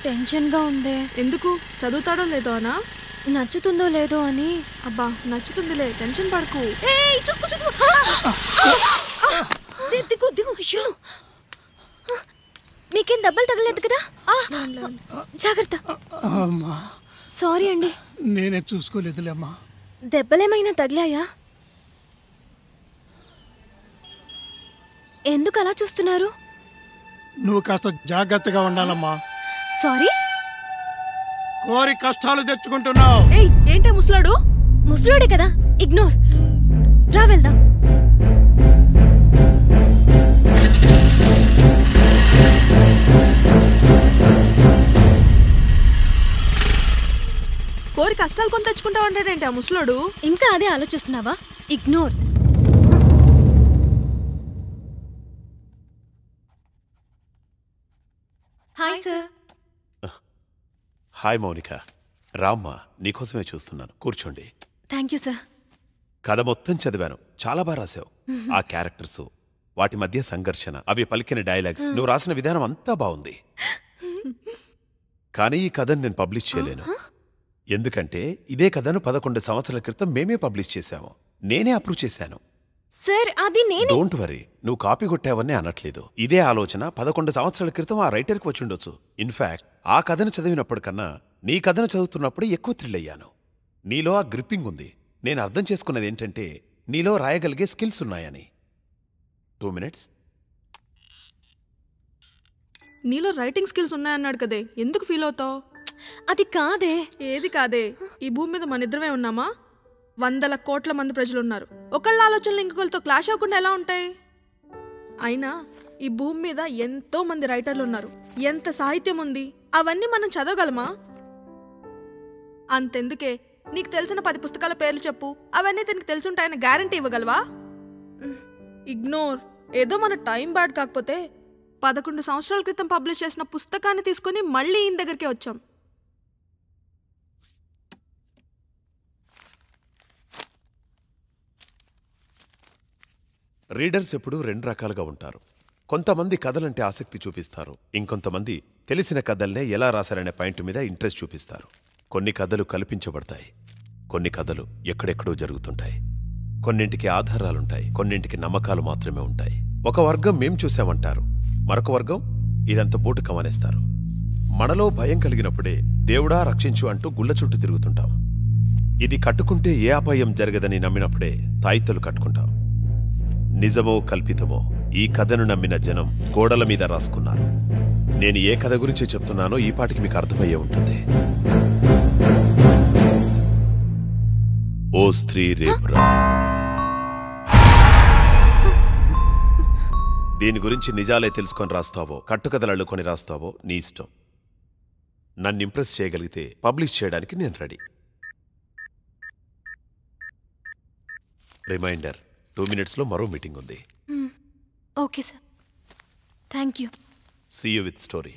టెన్షన్గా ఉంది. ఎందుకు? చదువుతాడో లేదో అనా? నచ్చుతుందో లేదో అని. అబ్బా నచ్చుతుందిలే, టెన్షన్ పడకు. మీకేం దెబ్బలు తగలేదు కదా? జాగ్రత్త. సారీ అండి, నేనే చూసుకోలేదులేమ్మా. దెబ్బలేమైనా తగిలాయా? ఎందుకు అలా చూస్తున్నారు? నువ్వు కాస్త జాగ్రత్తగా ఉండాలమ్మా. సారీ. కోరి కష్టాలు తెచ్చుకుంటున్నావు. ఏంటే ముసలాడు? ముసలాడే కదా, ఇగ్నోర్. రా వెళ్దాం. కోరి కష్టాలు కొని తెచ్చుకుంటావు అంటాడేంటి ఆ ముసలాడు? ఇంకా అదే ఆలోచిస్తున్నావా? Ignore. Hi sir. Hi Mounika. రామ్మా, నీకోసమే చూస్తున్నాను, కూర్చోండి. Thank you sir. కథ మొత్తం చదివాను, చాలా బాగా రాసావు. ఆ క్యారెక్టర్స్, వాటి మధ్య సంఘర్షణ, అవి పలికిన డైలాగ్స్, నువ్వు రాసిన విధానం అంతా బాగుంది. కానీ ఈ కథను నేను పబ్లిష్ చేయలేను. ఎందుకంటే ఇదే కథను 11 సంవత్సరాల క్రితం మేమే పబ్లిష్ చేశాము. నేనే అప్రూవ్ చేశాను. సార్ అది నేనే. డోంట్ వరీ, నువ్వు కాపీ కొట్టావని అనట్లేదు. ఇదే ఆలోచన 11 సంవత్సరాల క్రితం ఆ రైటర్కి వచ్చి ఉండొచ్చు. ఇన్ఫాక్ట్ ఆ కథను చదివినప్పటికన్నా నీ కథను చదువుతున్నప్పుడు ఎక్కువ థ్రిల్ అయ్యాను. నీలో ఆ గ్రిప్పింగ్ ఉంది. నేను అర్థం చేసుకున్నది ఏంటంటే నీలో రాయగలిగే స్కిల్స్ ఉన్నాయని. 2 minutes. నీలో రైటింగ్ స్కిల్స్ ఉన్నాయన్నాడు కదే, ఎందుకు ఫీల్ అవుతావు? అది కాదే. ఏది కాదే? ఈ భూమి మీద మన ఇద్దరమే ఉన్నామా? 100 కోట్ల మంది ప్రజలున్నారు. ఒకళ్ళ ఆలోచనలు ఇంకొకరితో క్లాష్ అవ్వకుండా ఎలా ఉంటాయి? అయినా ఈ భూమి మీద ఎంతో మంది రైటర్లు ఉన్నారు, ఎంత సాహిత్యం ఉంది. అవన్నీ మనం చదవగలమా? అంతెందుకే, నీకు తెలిసిన 10 పుస్తకాల పేర్లు చెప్పు, అవన్నీ తనకి తెలుసుంటాయని గ్యారంటీ ఇవ్వగలవా? ఇగ్నోర్. ఏదో మన టైం బ్యాడ్ కాకపోతే 11 సంవత్సరాల క్రితం పబ్లిష్ చేసిన పుస్తకాన్ని తీసుకొని మళ్ళీ ఈయన దగ్గరికి వచ్చాం. రీడర్స్ ఎప్పుడూ 2 రకాలుగా ఉంటారు. కొంతమంది కథలంటే ఆసక్తి చూపిస్తారు, ఇంకొంతమంది తెలిసిన కథల్నే ఎలా రాశారనే పాయింట్ మీద ఇంట్రెస్ట్ చూపిస్తారు. కొన్ని కథలు కల్పించబడతాయి, కొన్ని కథలు ఎక్కడెక్కడో జరుగుతుంటాయి. కొన్నింటికి ఆధారాలుంటాయి, కొన్నింటికి నమ్మకాలు మాత్రమే ఉంటాయి. ఒక వర్గం మేం చూశామంటారు, మరొక వర్గం ఇదంత బూటు కమనేస్తారు. మనలో భయం కలిగినప్పుడే దేవుడా రక్షించు అంటూ గుళ్ళ చుట్టూ తిరుగుతుంటాం. ఇది కట్టుకుంటే ఏ అపాయం జరగదని నమ్మినప్పుడే తాయిత్తులు కట్టుకుంటాం. నిజమో కల్పితమో ఈ కథను నమ్మిన జనం గోడల మీద రాసుకున్నారు. నేను ఏ కథ గురించి చెప్తున్నానో ఈ పాటికి మీకు అర్థమయ్యే ఉంటుంది. ఓ స్త్రీ రేపురా. దీని గురించి నిజాలే తెలుసుకొని రాస్తావో, కట్టుకథలు అల్లుకొని రాస్తావో నీ ఇష్టం. నన్ను ఇంప్రెస్ చేయగలిగితే పబ్లిష్ చేయడానికి నేను రెడీ. రిమైండర్, 2 minutesలో మరో మీటింగ్ ఉంది. Okay sir, thank you. See you with story.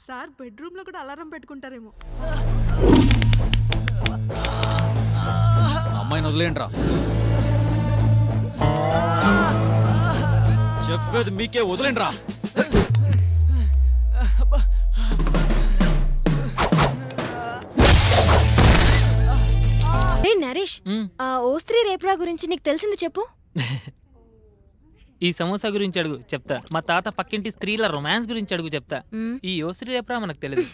Sir బెడ్రూమ్లో కూడా అలారం పెట్టుకుంటారేమో. అమ్మాయిని వదిలేండ్రా. చెప్పేది మీకే, వదిలేండ్రా. నరేష్, ఓ స్త్రీ రేపురా గురించి నీకు తెలిసింది చెప్పు. ఈ సమోసా గురించి అడుగు చెప్తా. మా తాత పక్కింటి స్త్రీల రొమాన్స్ గురించి అడుగు చెప్తా. ఈ ఓ స్త్రీ రేపురా మనకు తెలియదు.